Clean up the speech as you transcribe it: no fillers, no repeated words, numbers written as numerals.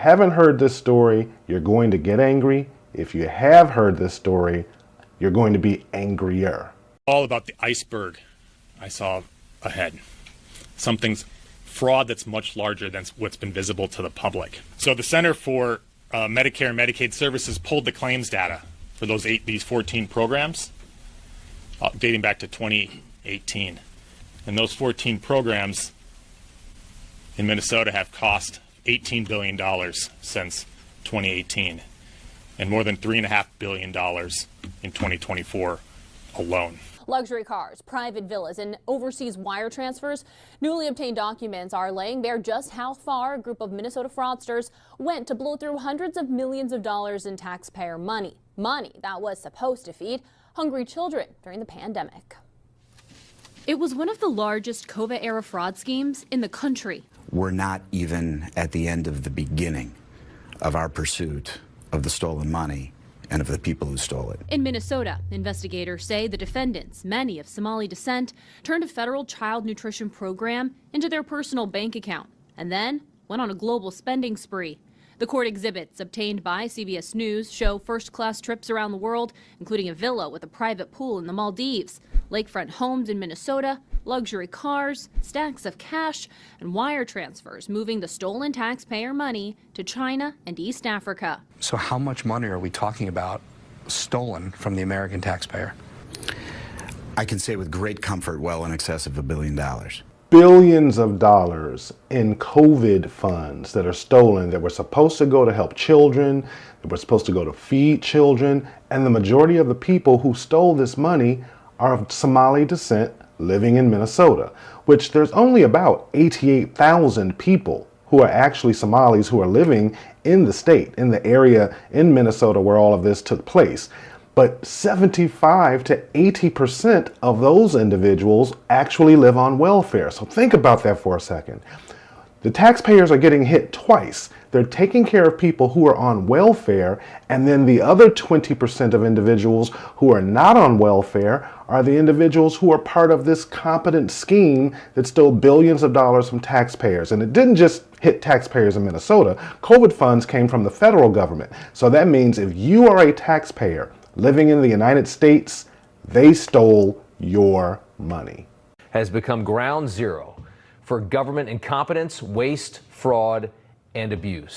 haven't heard this story, you're going to get angry. If you have heard this story, you're going to be angrier. All about the iceberg I saw ahead. Something's fraud that's much larger than what's been visible to the public. So the Center for Medicare and Medicaid Services pulled the claims data for these 14 programs dating back to 2018. And those 14 programs in Minnesota have cost $18 billion since 2018 and more than $3.5 billion in 2024 alone. Luxury cars, private villas, and overseas wire transfers. Newly obtained documents are laying bare just how far a group of Minnesota fraudsters went to blow through hundreds of millions of dollars in taxpayer money. Money that was supposed to feed hungry children during the pandemic. It was one of the largest COVID-era fraud schemes in the country. We're not even at the end of the beginning of our pursuit of the stolen money and of the people who stole it. In Minnesota, investigators say the defendants, many of Somali descent, turned a federal child nutrition program into their personal bank account and then went on a global spending spree. The court exhibits obtained by CBS News show first-class trips around the world, including a villa with a private pool in the Maldives, lakefront homes in Minnesota, luxury cars, stacks of cash, and wire transfers moving the stolen taxpayer money to China and East Africa. So how much money are we talking about stolen from the American taxpayer? I can say with great comfort well in excess of $1 billion. Billions of dollars in COVID funds that are stolen that were supposed to go to help children, that were supposed to go to feed children, and the majority of the people who stole this money are of Somali descent living in Minnesota, which there's only about 88,000 people who are actually Somalis who are living in the state, in the area in Minnesota where all of this took place. But 75 to 80% of those individuals actually live on welfare. So think about that for a second. The taxpayers are getting hit twice. They're taking care of people who are on welfare, and then the other 20% of individuals who are not on welfare are the individuals who are part of this competent scheme that stole billions of dollars from taxpayers. And it didn't just hit taxpayers in Minnesota. COVID funds came from the federal government. So that means if you are a taxpayer living in the United States, they stole your money. Has become ground zero for government incompetence, waste, fraud, and abuse.